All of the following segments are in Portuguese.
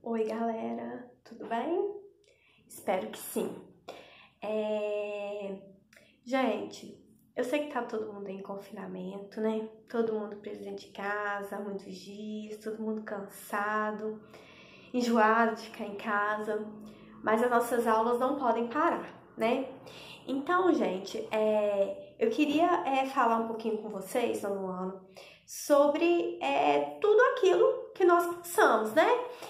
Oi, galera, tudo bem? Espero que sim. Gente, eu sei que tá todo mundo em confinamento, né? Todo mundo preso dentro de casa, há muitos dias, todo mundo cansado, enjoado de ficar em casa, mas as nossas aulas não podem parar, né? Então, gente, eu queria falar um pouquinho com vocês, no ano, sobre tudo aquilo que nós passamos, né?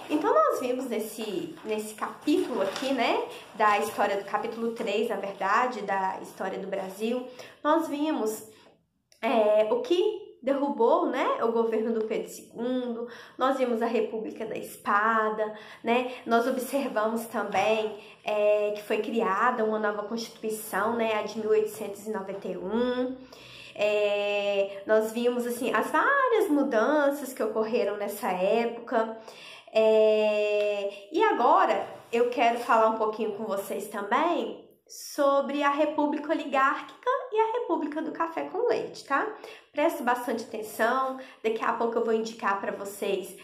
Então, nós vimos nesse capítulo aqui, né, da história do capítulo 3, na verdade, da história do Brasil, nós vimos o que derrubou, né, o governo do Pedro II, nós vimos a República da Espada, né, nós observamos também que foi criada uma nova Constituição, né, a de 1891, nós vimos, assim, as várias mudanças que ocorreram nessa época, e agora eu quero falar um pouquinho com vocês também sobre a República Oligárquica e a República do Café com Leite, tá? Preste bastante atenção, daqui a pouco eu vou indicar para vocês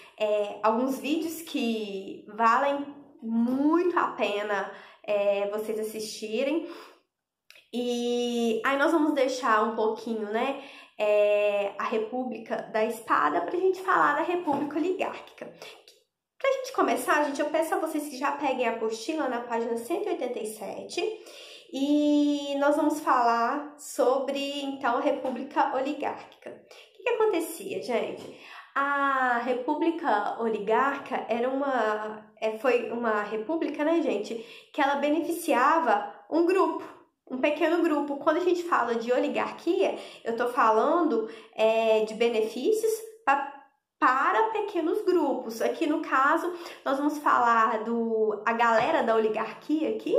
alguns vídeos que valem muito a pena vocês assistirem. E aí nós vamos deixar um pouquinho, né, a República da Espada pra gente falar da República Oligárquica. Pra gente começar, gente, eu peço a vocês que já peguem a apostila na página 187 e nós vamos falar sobre, então, a República Oligárquica. O que acontecia, gente? A República Oligárquica foi uma república, né, gente, que ela beneficiava um grupo, um pequeno grupo. Quando a gente fala de oligarquia, eu tô falando de benefícios para pequenos grupos. Aqui no caso, nós vamos falar a galera da oligarquia aqui,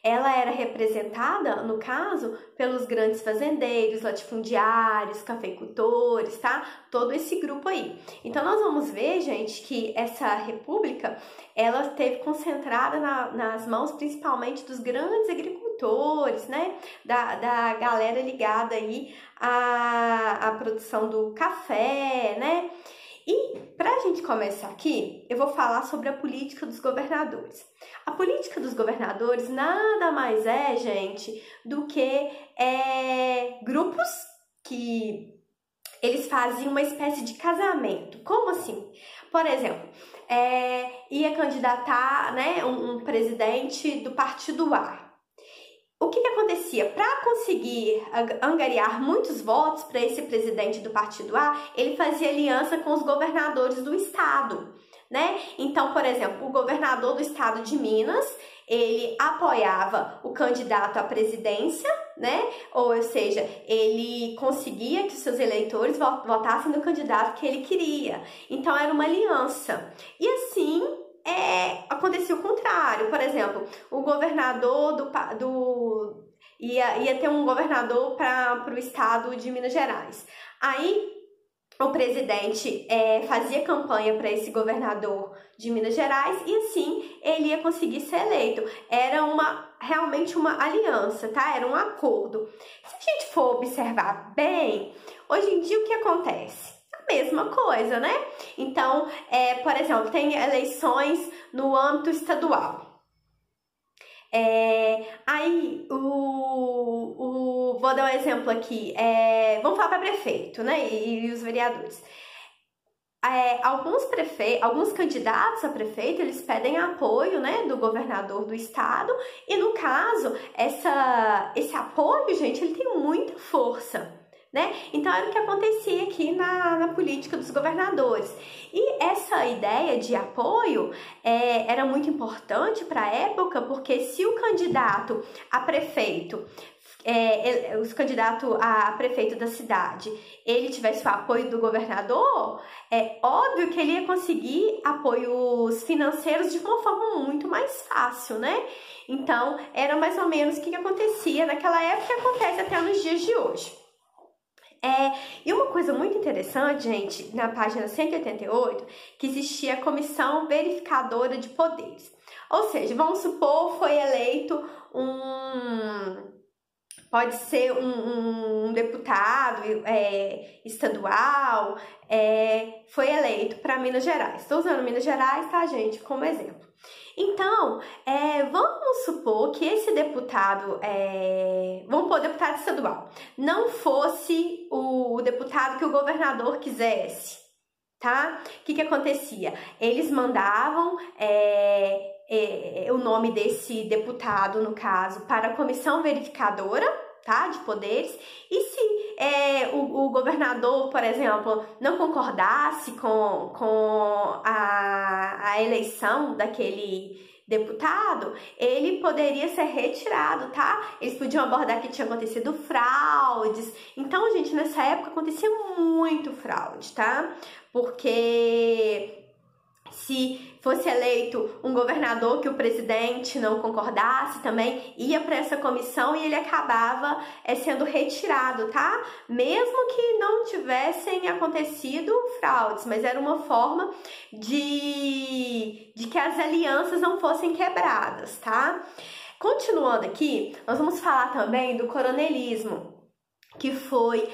ela era representada, no caso, pelos grandes fazendeiros, latifundiários, cafeicultores, tá? Todo esse grupo aí. Então, nós vamos ver, gente, que essa república, ela esteve concentrada nas mãos, principalmente, dos grandes agricultores, né? Da galera ligada aí à produção do café, né? E para a gente começar aqui, eu vou falar sobre a política dos governadores. A política dos governadores nada mais é, gente, do que grupos que eles faziam uma espécie de casamento. Como assim? Por exemplo, ia candidatar, né, um presidente do partido A. O que acontecia? Para conseguir angariar muitos votos para esse presidente do partido A, ele fazia aliança com os governadores do estado, né? Então, por exemplo, o governador do estado de Minas, ele apoiava o candidato à presidência, né? Ou seja, ele conseguia que seus eleitores votassem no candidato que ele queria. Então, era uma aliança. E assim, acontecia o contrário. Por exemplo, o governador ia ter um governador para o estado de Minas Gerais. Aí o presidente fazia campanha para esse governador de Minas Gerais e assim ele ia conseguir ser eleito. Era realmente uma aliança, tá? Era um acordo. Se a gente for observar bem, hoje em dia o que acontece? Mesma coisa, né? Então, por exemplo, tem eleições no âmbito estadual. Aí, vou dar um exemplo aqui. Vamos falar para prefeito, né? E os vereadores. Alguns candidatos a prefeito, eles pedem apoio, né, do governador do estado. E, no caso, esse apoio, gente, ele tem muita força. Né? Então, era o que acontecia aqui na política dos governadores. E essa ideia de apoio era muito importante para a época, porque se o candidato a prefeito, da cidade, ele tivesse o apoio do governador, é óbvio que ele ia conseguir apoios financeiros de uma forma muito mais fácil, né? Então, era mais ou menos o que acontecia naquela época e acontece até nos dias de hoje. E uma coisa muito interessante, gente, na página 188, que existia a Comissão Verificadora de Poderes. Ou seja, vamos supor, foi eleito pode ser um deputado estadual, foi eleito para Minas Gerais. Estou usando Minas Gerais, tá, gente, como exemplo. Então, vamos supor que esse deputado, vamos pôr deputado estadual, não fosse o deputado que o governador quisesse, tá? O que acontecia? Eles mandavam o nome desse deputado, no caso, para a comissão verificadora, tá, de poderes, e se o governador, por exemplo, não concordasse com a eleição daquele deputado, ele poderia ser retirado, tá? Eles podiam abordar que tinha acontecido fraudes. Então, gente, nessa época acontecia muito fraude, tá? Porque se fosse eleito um governador que o presidente não concordasse, também ia para essa comissão e ele acabava sendo retirado, tá? Mesmo que não tivessem acontecido fraudes, mas era uma forma de que as alianças não fossem quebradas, tá? Continuando aqui, nós vamos falar também do coronelismo, que foi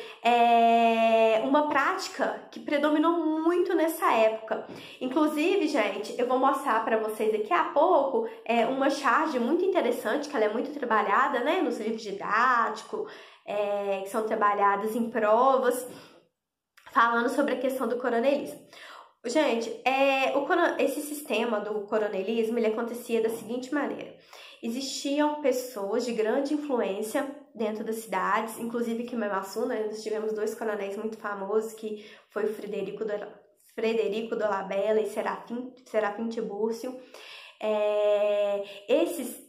uma prática que predominou muito nessa época. Inclusive, gente, eu vou mostrar para vocês daqui a pouco uma charge muito interessante, que ela é muito trabalhada, né, nos livros didáticos, que são trabalhadas em provas, falando sobre a questão do coronelismo. Gente, esse sistema do coronelismo, ele acontecia da seguinte maneira. Existiam pessoas de grande influência dentro das cidades, inclusive aqui em Memaçu, nós tivemos 2 coronéis muito famosos, que foi o Frederico Dolabella e Serafim Tibúrcio. Esses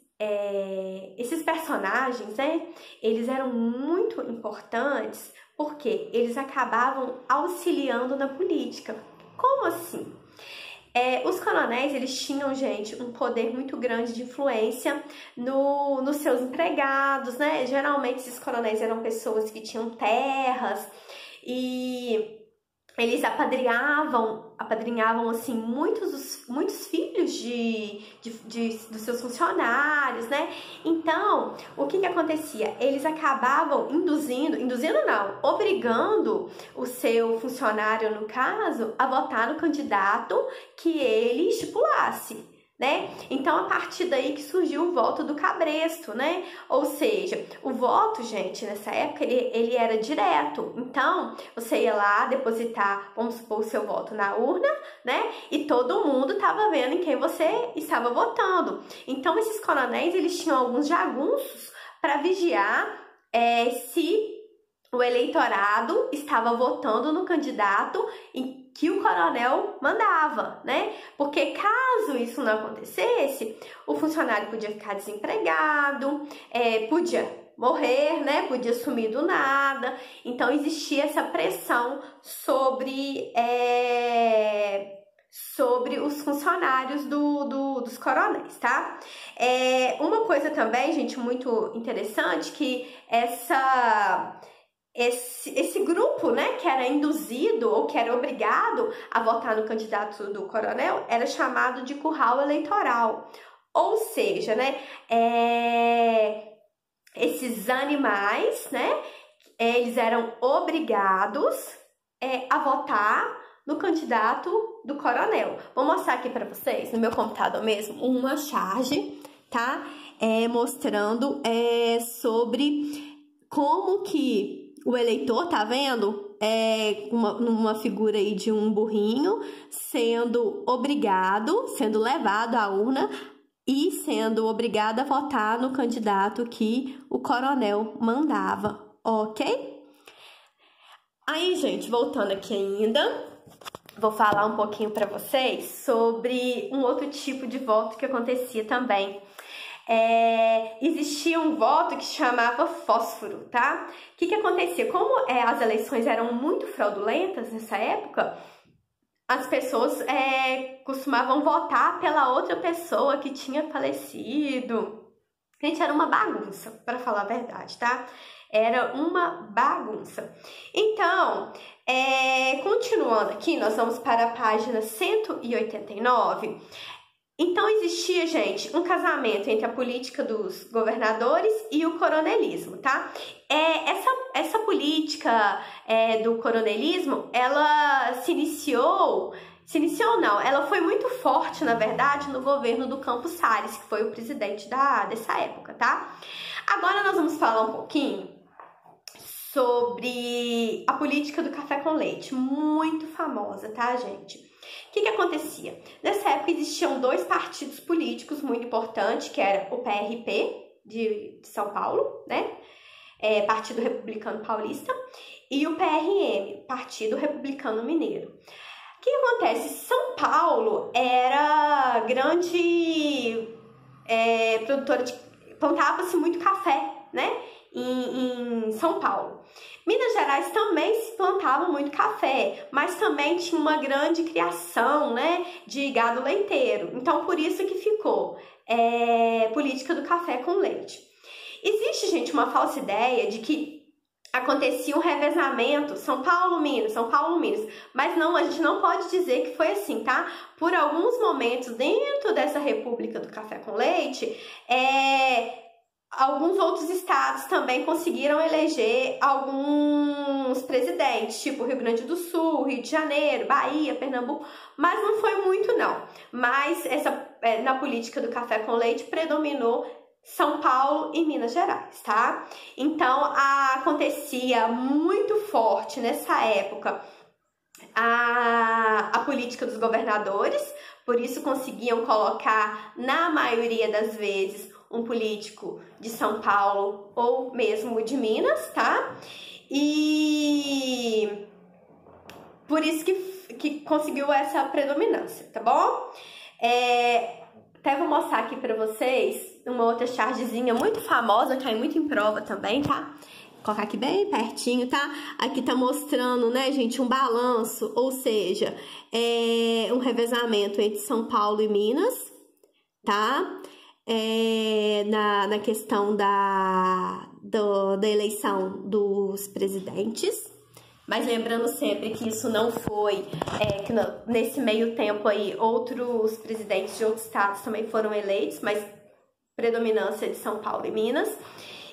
personagens, né, eles eram muito importantes porque eles acabavam auxiliando na política. Como assim? Os coronéis, eles tinham, gente, um poder muito grande de influência nos seus empregados, né? Geralmente, esses coronéis eram pessoas que tinham terras e eles apadrinhavam assim, muitos filhos dos seus funcionários, né? Então, o que acontecia? Eles acabavam obrigando o seu funcionário, no caso, a votar no candidato que ele estipulasse, né? Então, a partir daí que surgiu o voto do cabresto, né? Ou seja, o voto, gente, nessa época, ele era direto. Então, você ia lá depositar, vamos supor, o seu voto na urna, né? E todo mundo estava vendo em quem você estava votando. Então, esses coronéis, eles tinham alguns jagunços para vigiar se o eleitorado estava votando no candidato que o coronel mandava, né? Porque caso isso não acontecesse, o funcionário podia ficar desempregado, podia morrer, né? Podia sumir do nada. Então, existia essa pressão sobre os funcionários dos coronéis, tá? Uma coisa também, gente, muito interessante, que esse grupo, né, que era induzido ou que era obrigado a votar no candidato do coronel, era chamado de curral eleitoral. Ou seja, né, esses animais, né, eles eram obrigados a votar no candidato do coronel. Vou mostrar aqui para vocês, no meu computador mesmo, uma charge, tá? Mostrando sobre como que o eleitor, tá vendo? Numa figura aí de um burrinho sendo levado à urna e sendo obrigado a votar no candidato que o coronel mandava, ok? Aí, gente, voltando aqui ainda, vou falar um pouquinho para vocês sobre um outro tipo de voto que acontecia também. Existia um voto que chamava fósforo, tá? O que acontecia? Como as eleições eram muito fraudulentas nessa época, as pessoas costumavam votar pela outra pessoa que tinha falecido. Gente, era uma bagunça, para falar a verdade, tá? Era uma bagunça. Então, continuando aqui, nós vamos para a página 189. Então existia, gente, um casamento entre a política dos governadores e o coronelismo, tá? Essa política do coronelismo, ela ela foi muito forte, na verdade, no governo do Campos Salles, que foi o presidente dessa época, tá? Agora nós vamos falar um pouquinho sobre a política do café com leite, muito famosa, tá, gente? O que acontecia? Nessa época existiam dois partidos políticos muito importantes, que era o PRP de São Paulo, né? Partido Republicano Paulista, e o PRM, Partido Republicano Mineiro. O que acontece? São Paulo era grande produtora plantava-se muito café, né? Em São Paulo. Minas Gerais também se plantava muito café, mas também tinha uma grande criação, né, de gado leiteiro. Então, por isso que ficou política do café com leite. Existe, gente, uma falsa ideia de que acontecia um revezamento São Paulo, Minas, mas não, a gente não pode dizer que foi assim, tá? Por alguns momentos dentro dessa República do Café com Leite, alguns outros estados também conseguiram eleger alguns presidentes, tipo Rio Grande do Sul, Rio de Janeiro, Bahia, Pernambuco, mas não foi muito não. Mas na política do café com leite predominou São Paulo e Minas Gerais, tá? Então, acontecia muito forte nessa época a política dos governadores, por isso conseguiam colocar, na maioria das vezes, um político de São Paulo ou mesmo de Minas, tá? E por isso que conseguiu essa predominância, tá bom? Até vou mostrar aqui pra vocês uma outra chargezinha muito famosa, cai muito em prova também, tá? Vou colocar aqui bem pertinho, tá? Aqui tá mostrando, né, gente, um balanço, ou seja, um revezamento entre São Paulo e Minas, tá? Na questão da eleição dos presidentes. Mas lembrando sempre que isso não foi, nesse meio tempo aí, outros presidentes de outros estados também foram eleitos, mas predominância de São Paulo e Minas.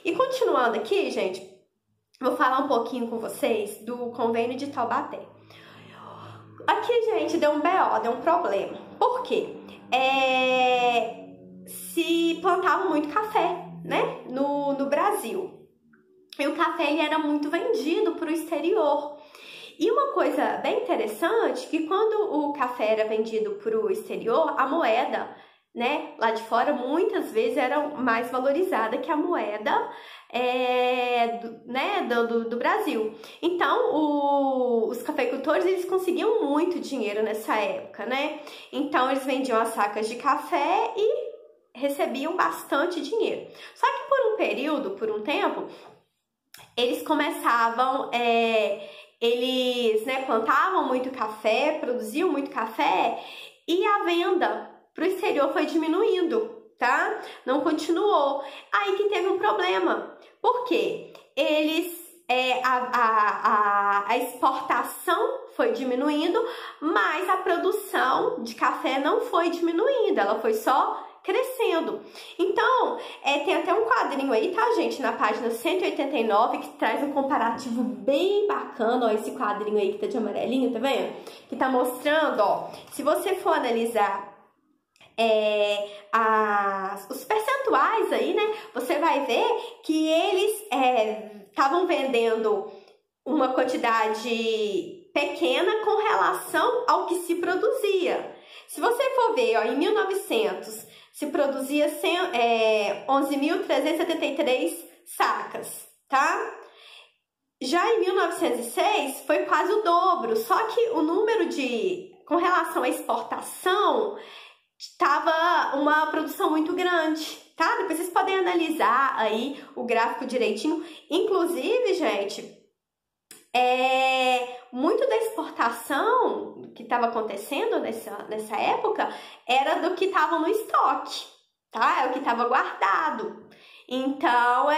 E continuando aqui, gente, vou falar um pouquinho com vocês do convênio de Taubaté. Aqui, gente, deu um BO, deu um problema. Por quê? Se plantava muito café, né, no Brasil. E o café ele era muito vendido para o exterior. E uma coisa bem interessante, que quando o café era vendido para o exterior, a moeda, né, lá de fora, muitas vezes era mais valorizada que a moeda do Brasil. Então, os cafeicultores, eles conseguiam muito dinheiro nessa época, né? Então, eles vendiam as sacas de café e recebiam bastante dinheiro. Só que por um tempo, eles começavam, eles plantavam muito café, produziam muito café e a venda para o exterior foi diminuindo, tá? Não continuou. Aí que teve um problema. Por quê? A exportação foi diminuindo, mas a produção de café não foi diminuindo, ela foi só crescendo. Então, tem até um quadrinho aí, tá, gente, na página 189, que traz um comparativo bem bacana, ó, esse quadrinho aí que tá de amarelinho, tá vendo? Que tá mostrando, ó, se você for analisar os percentuais aí, né, você vai ver que eles estavam vendendo uma quantidade pequena com relação ao que se produzia. Se você for ver, ó, em 1900 se produzia 11.373 sacas, tá? Já em 1906 foi quase o dobro, só que o número com relação à exportação estava uma produção muito grande, tá? Depois vocês podem analisar aí o gráfico direitinho. Inclusive, gente, muito da exportação que estava acontecendo nessa época era do que estava no estoque, tá? É o que estava guardado. Então,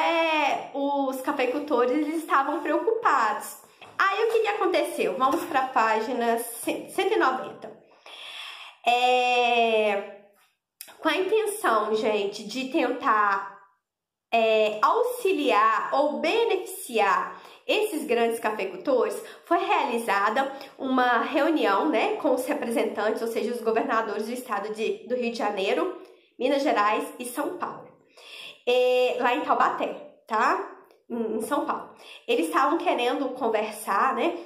os cafeicultores eles estavam preocupados. Aí, o que aconteceu? Vamos para a página 190. com a intenção, gente, de tentar auxiliar ou beneficiar esses grandes cafeicultores, foi realizada uma reunião, né, com os representantes, ou seja, os governadores do estado do Rio de Janeiro, Minas Gerais e São Paulo, lá em Taubaté, tá? Em São Paulo. Eles estavam querendo conversar, né,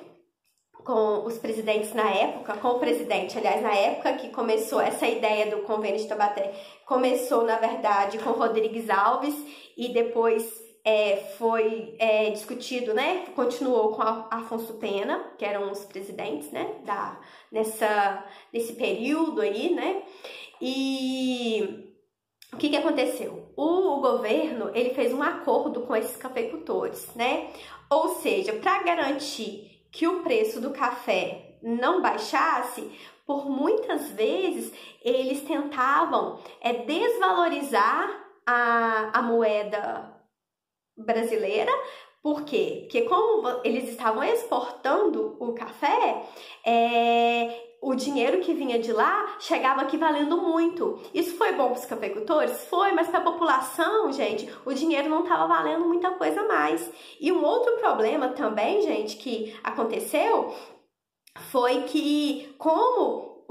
com os presidentes na época, com o presidente, aliás, na época que começou essa ideia do convênio de Taubaté, começou, na verdade, com Rodrigues Alves e depois foi discutido, né, continuou com Afonso Pena, que eram os presidentes, né, nesse período aí, né, e o que aconteceu? O governo, ele fez um acordo com esses cafeicultores, né, ou seja, para garantir que o preço do café não baixasse, por muitas vezes eles tentavam desvalorizar a moeda brasileira. Por quê? Porque como eles estavam exportando o café, o dinheiro que vinha de lá chegava aqui valendo muito. Isso foi bom para os cafeicultores? Foi, mas para a população, gente, o dinheiro não estava valendo muita coisa a mais. E um outro problema também, gente, que aconteceu foi que como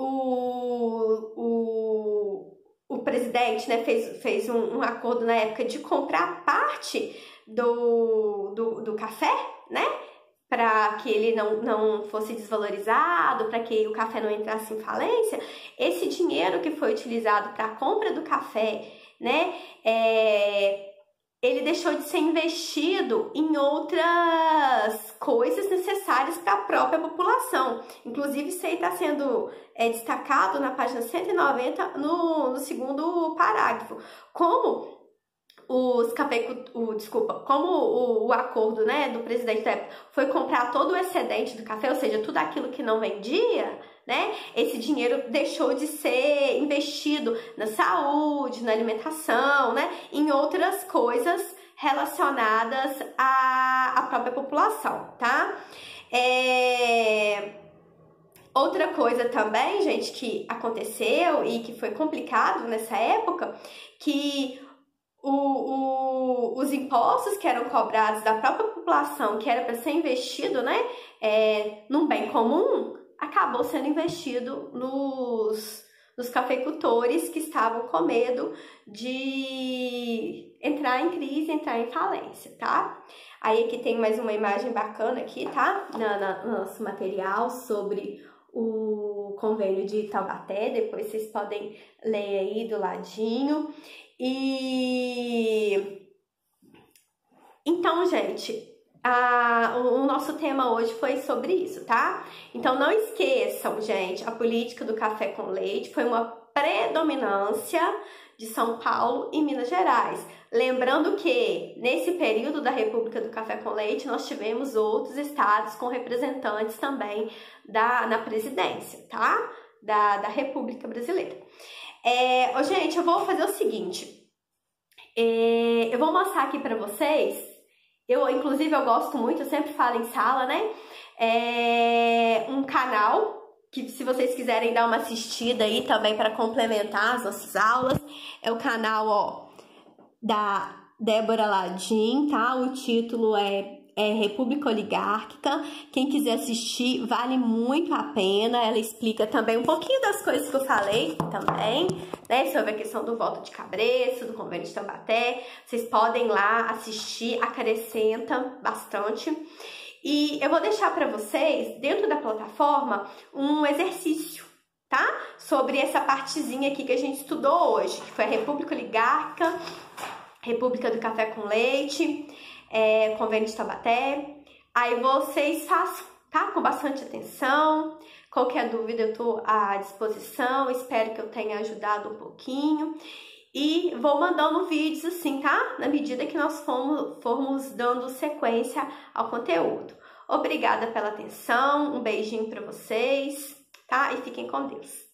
o presidente, né, fez um acordo na época de comprar parte do café, né, para que ele não fosse desvalorizado, para que o café não entrasse em falência, esse dinheiro que foi utilizado para a compra do café, né, ele deixou de ser investido em outras coisas necessárias para a própria população. Inclusive, isso aí está sendo destacado na página 190, no segundo parágrafo. Como o acordo, né, do presidente da época foi comprar todo o excedente do café, ou seja, tudo aquilo que não vendia, né, esse dinheiro deixou de ser investido na saúde, na alimentação, né, em outras coisas relacionadas à própria população, tá? Outra coisa também, gente, que aconteceu e que foi complicado nessa época, que os impostos que eram cobrados da própria população, que era para ser investido, né, num bem comum, acabou sendo investido nos cafeicultores que estavam com medo de entrar em crise, entrar em falência, tá? Aí aqui tem mais uma imagem bacana aqui, tá? No nosso material sobre o convênio de Taubaté, depois vocês podem ler aí do ladinho. Então, gente, o nosso tema hoje foi sobre isso, tá? Então, não esqueçam, gente, a política do café com leite foi uma predominância de São Paulo e Minas Gerais. Lembrando que, nesse período da República do Café com Leite, nós tivemos outros estados com representantes também na presidência, tá? Da República Brasileira. Gente, eu vou fazer o seguinte, eu vou mostrar aqui pra vocês, inclusive eu gosto muito, eu sempre falo em sala, né, um canal, que se vocês quiserem dar uma assistida aí também para complementar as nossas aulas, é o canal, da Débora Ladim, tá, o título é República Oligárquica. Quem quiser assistir, vale muito a pena. Ela explica também um pouquinho das coisas que eu falei também, né, sobre a questão do voto de cabresto, do convênio de Taubaté. Vocês podem lá assistir, acrescenta bastante. E eu vou deixar para vocês, dentro da plataforma, um exercício, tá? Sobre essa partezinha aqui que a gente estudou hoje, que foi a República Oligárquica, República do Café com Leite, Convênio de Taubaté. Aí vocês façam, tá? Com bastante atenção. Qualquer dúvida eu tô à disposição. Espero que eu tenha ajudado um pouquinho. E vou mandando vídeos assim, tá? Na medida que nós formos dando sequência ao conteúdo. Obrigada pela atenção. Um beijinho pra vocês, tá? E fiquem com Deus.